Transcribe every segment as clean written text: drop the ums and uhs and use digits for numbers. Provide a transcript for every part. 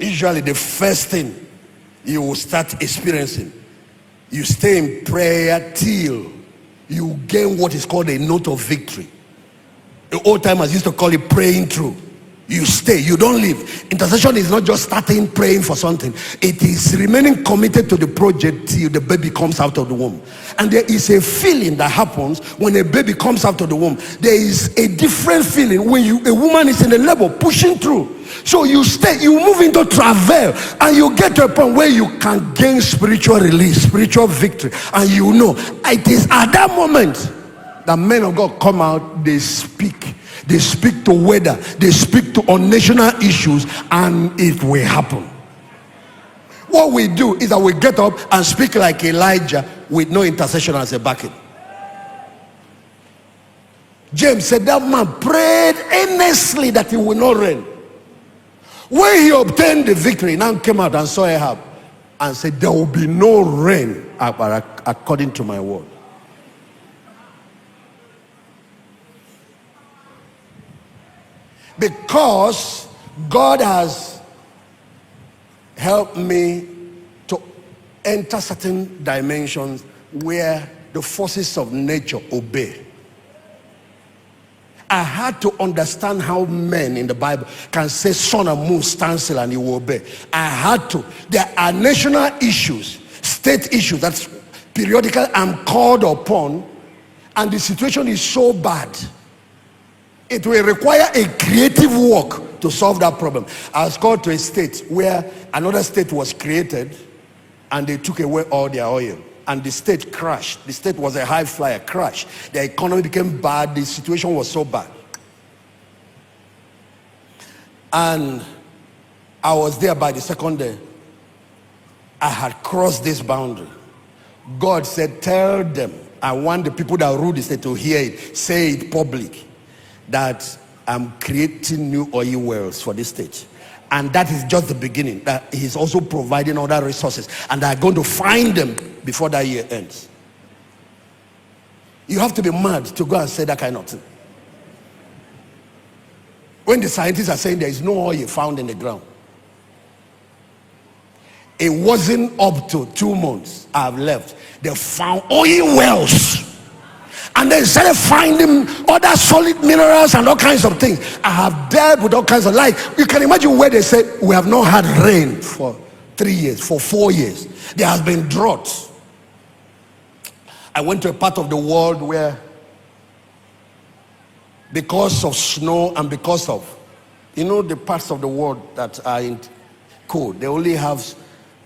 Usually the first thing you will start experiencing, you stay in prayer till you gain what is called a note of victory. The old timers used to call it praying through. You stay, you don't leave. Intercession is not just starting praying for something, it is remaining committed to the project till the baby comes out of the womb. And there is a feeling that happens when a baby comes out of the womb. There is a different feeling when a woman is in a level pushing through. So you stay, you move into travail, and you get to a point where you can gain spiritual release, spiritual victory. And you know, it is at that moment that men of God come out, they speak. They speak to weather, they speak to on national issues, and it will happen. What we do is that we get up and speak like Elijah with no intercession as a backing. James said that man prayed earnestly that it will not rain. When he obtained the victory, now came out and saw Ahab and said, there will be no rain according to my word. Because God has helped me to enter certain dimensions where the forces of nature obey. I had to understand how men in the Bible can say sun and moon stand still and he will obey. I had to. There are national issues, state issues that periodically I'm called upon, and the situation is so bad. It will require a creative work to solve that problem. I was called to a state where another state was created and they took away all their oil. And the state crashed. The state was a high flyer, crashed. The economy became bad. The situation was so bad. And I was there by the second day. I had crossed this boundary. God said, tell them, I want the people that rule the state to hear it, say it public, that I'm creating new oil wells for this state. And that is just the beginning. That he's also providing other resources, and they're going to find them before that year ends. You have to be mad to go and say that kind of thing. When the scientists are saying there is no oil found in the ground. It wasn't up to 2 months I've left. They found oil wells. And they started finding other solid minerals and all kinds of things. I have dealt with all kinds of life. You can imagine where they said we have not had rain for 3 years, for 4 years. There has been drought. I went to a part of the world where, because of snow and because of, the parts of the world that are in cold, they only have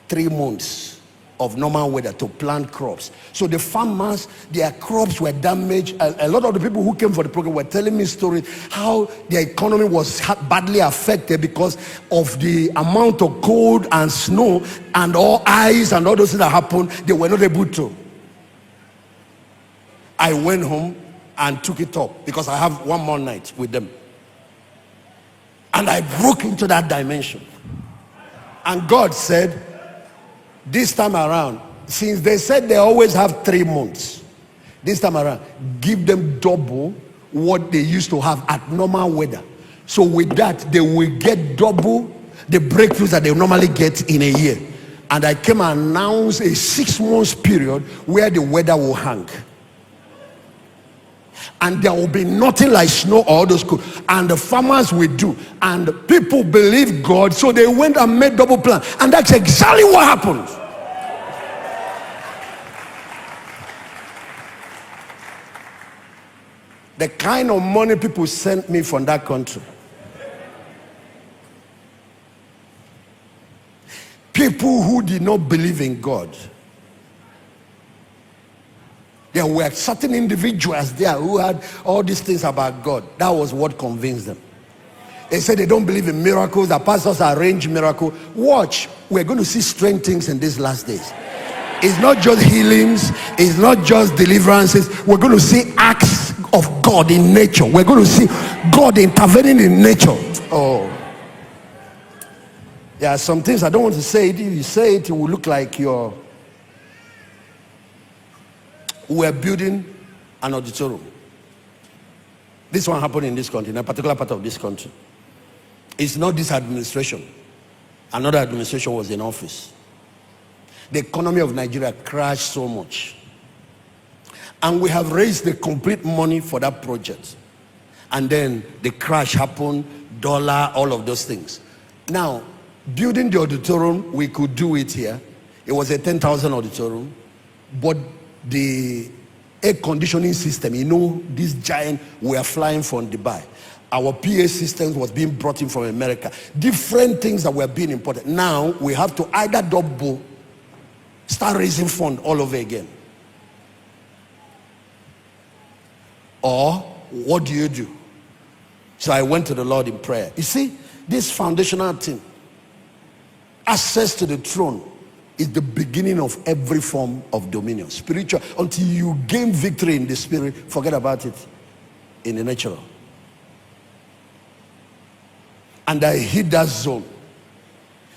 3 months of normal weather to plant crops. So the farmers, their crops were damaged. A lot of the people who came for the program were telling me stories how their economy was badly affected because of the amount of cold and snow and all ice and all those things that happened. They were not able to. I went home and took it up because I have one more night with them. And I broke into that dimension. And God said, this time around, since they said they always have 3 months, this time around, give them double what they used to have at normal weather. So with that, they will get double the breakthroughs that they normally get in a year. And I came and announced a 6 months period where the weather will hang. And there will be nothing like snow or all those cool. And the farmers will do. And people believe God, so they went and made double plan. And that's exactly what happened. The kind of money people sent me from that country. People who did not believe in God. There were certain individuals there who had all these things about God. That was what convinced them. They said they don't believe in miracles. The pastors arrange miracles. Watch, we're going to see strange things in these last days. It's not just healings. It's not just deliverances. We're going to see acts of God in nature. We're going to see God intervening in nature. Oh, there are some things I don't want to say it. If you say it, it will look like we're building an auditorium. This one happened in this country, in a particular part of this country. It's not this administration. Another administration was in office. The economy of Nigeria crashed so much. And we have raised the complete money for that project. And then the crash happened, dollar, all of those things. Now, building the auditorium, we could do it here. It was a 10,000 auditorium. But the air conditioning system, you know, this giant, we are flying from Dubai. Our PA systems was being brought in from America. Different things that were being imported. Now, we have to either double, start raising funds all over again. Or, what do? So I went to the Lord in prayer. You see, this foundational thing, access to the throne, is the beginning of every form of dominion. Spiritual, until you gain victory in the spirit, forget about it in the natural. And I hit that zone.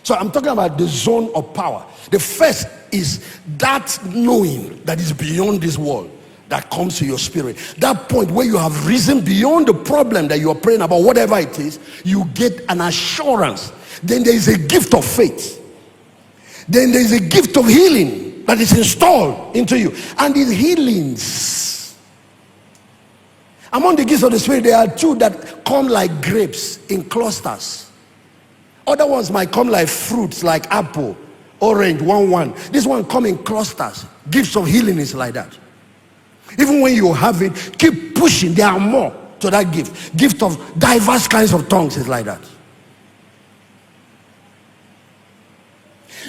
So I'm talking about the zone of power. The first is that knowing that is beyond this world, that comes to your spirit. That point where you have risen beyond the problem that you are praying about, whatever it is, you get an assurance. Then there is a gift of faith. Then there is a gift of healing that is installed into you. And these healings, among the gifts of the Spirit, there are two that come like grapes in clusters. Other ones might come like fruits, like apple, orange, one. This one come in clusters. Gifts of healing is like that. Even when you have it, keep pushing. There are more to that gift. Gift of diverse kinds of tongues is like that.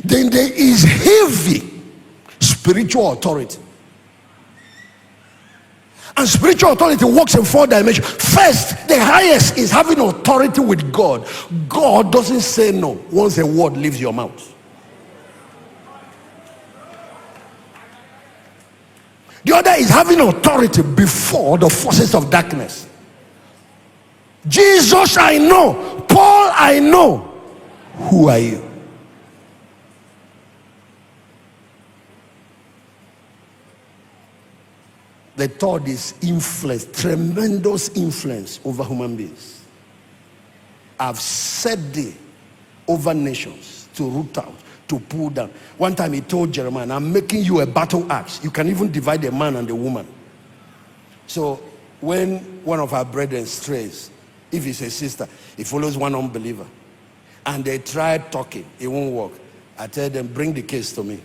Then there is heavy spiritual authority. And spiritual authority works in 4 dimensions. First, the highest is having authority with God. God doesn't say no once a word leaves your mouth. The other is having authority before the forces of darkness. Jesus, I know. Paul, I know. Who are you? The third is influence, tremendous influence over human beings. I've set thee over nations to root out, to pull down. One time he told Jeremiah, I'm making you a battle axe. You can even divide a man and a woman. So when one of our brethren strays, if it's a sister, he follows one unbeliever, and they try talking, it won't work. I tell them, bring the case to me.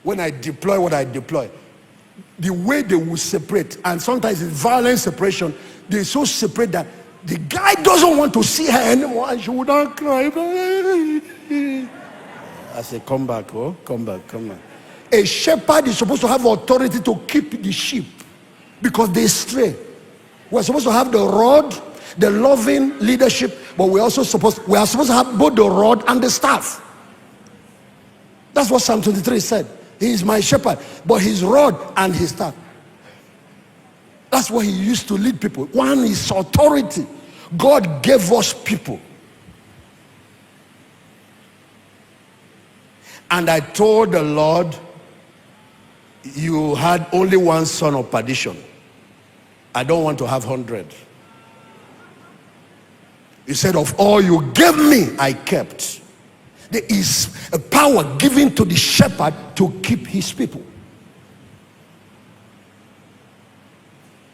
When I deploy what I deploy, the way they will separate, and sometimes it's violent separation, they so separate that the guy doesn't want to see her anymore, and she would not cry. I say, come back, oh, come back. A shepherd is supposed to have authority to keep the sheep because they stray. We're supposed to have the rod, the loving leadership, but we are supposed to have both the rod and the staff. That's what Psalm 23 said. He is my shepherd, but his rod and his staff. That's what he used to lead people. One is authority. God gave us people. And I told the Lord, you had only one son of perdition. I don't want to have 100. He said, of all you gave me, I kept. There is a power given to the shepherd to keep his people.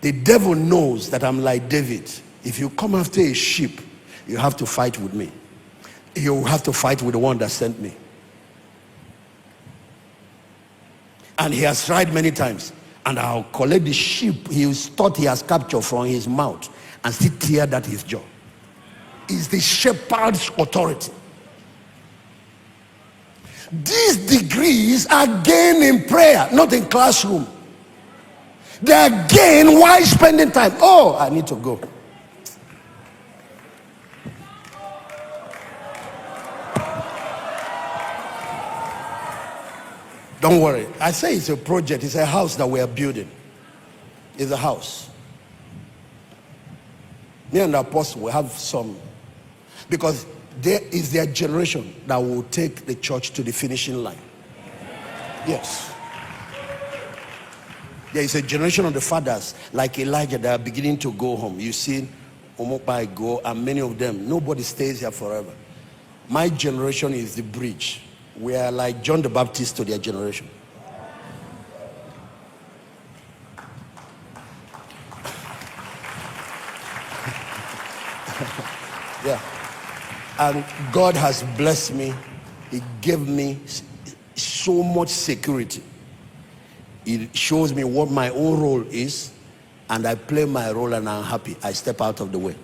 The devil knows that I'm like David. If you come after a sheep, you have to fight with me. You have to fight with the one that sent me. And he has tried many times. And I'll collect the sheep he thought he has captured from his mouth and still tear that his jaw. It's the shepherd's authority. These degrees are gained in prayer, not in classroom. They are gained while spending time. Oh, I need to go. Don't worry. I say it's a project. It's a house that we are building. It's a house. Me and the apostle will have some, because there is their generation that will take the church to the finishing line. Yes. There is a generation of the fathers like Elijah that are beginning to go home. You see, Omopai go, and many of them, nobody stays here forever. My generation is the bridge. We are like John the Baptist to their generation. Yeah. And God has blessed me. He gave me so much security. It shows me what my own role is, and I play my role and I'm happy. I step out of the way.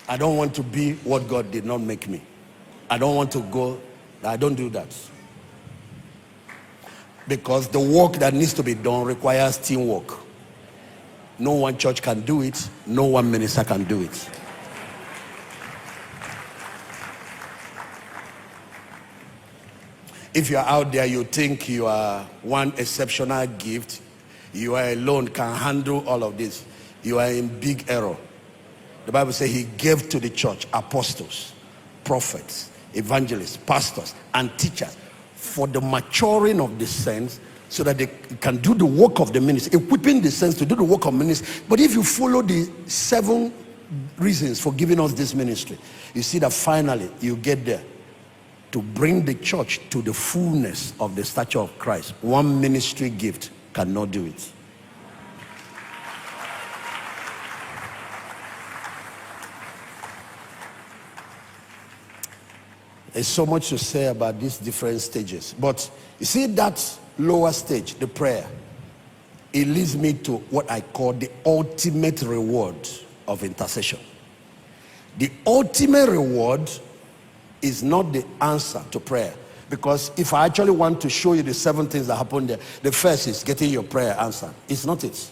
I don't want to be what God did not make me. I don't want to go. I don't do that. Because the work that needs to be done requires teamwork. No one church can do it. No one minister can do it. If you're out there, you think you are one exceptional gift, you are alone, can handle all of this, you are in big error. The Bible says he gave to the church apostles, prophets, evangelists, pastors, and teachers for the maturing of the saints, so that they can do the work of the ministry, equipping the saints to do the work of ministry. But if you follow the 7 reasons for giving us this ministry, you see that finally you get there. To bring the church to the fullness of the stature of Christ, one ministry gift cannot do it. There's so much to say about these different stages. But you see that lower stage, the prayer, it leads me to what I call the ultimate reward of intercession. The ultimate reward is not the answer to prayer. Because if I actually want to show you the 7 things that happen there, the first is getting your prayer answered. It's not it.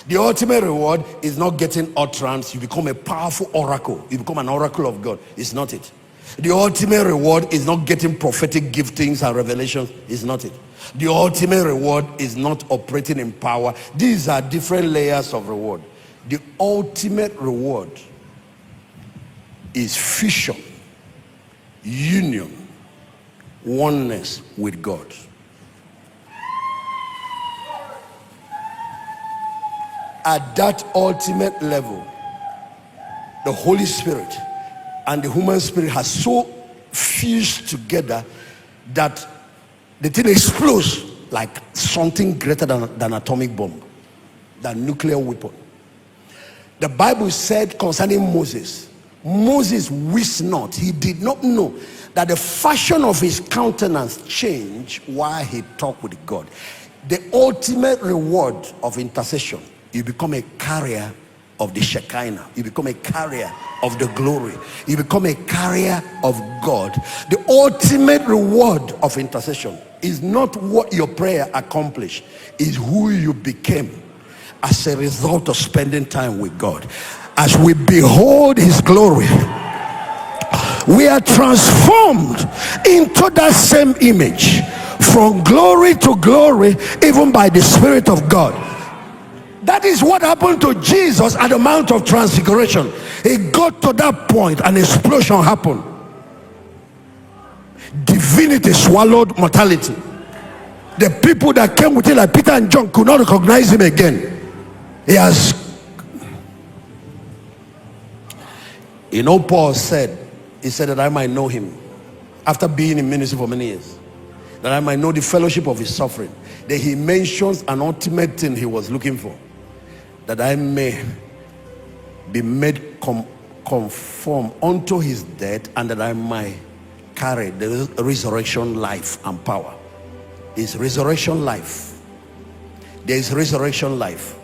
The ultimate reward is not getting utterance. You become a powerful oracle. You become an oracle of God. It's not it. The ultimate reward is not getting prophetic giftings and revelations. It's not it. The ultimate reward is not operating in power. These are different layers of reward. The ultimate reward is fusion, union, oneness with God. At that ultimate level, the Holy Spirit and the human spirit has so fused together that the thing explodes like something greater than atomic bomb, than nuclear weapon. The Bible said concerning Moses, Moses wist not, he did not know that the fashion of his countenance changed while he talked with God. The ultimate reward of intercession, you become a carrier of the Shekinah. You become a carrier of the glory. You become a carrier of God. The ultimate reward of intercession is not what your prayer accomplished, is who you became as a result of spending time with God. As we behold his glory, we are transformed into that same image, from glory to glory, even by the Spirit of God. That is what happened to Jesus at the Mount of Transfiguration. He got to that point, an explosion happened. Divinity swallowed mortality. The people that came with him, like Peter and John, could not recognize him again. He has, Paul said, he said that I might know him, after being in ministry for many years, that I might know the fellowship of his suffering. Then he mentions an ultimate thing he was looking for, that I may be made conform unto his death, and that I might carry the resurrection life and power. Is resurrection life. There is resurrection life.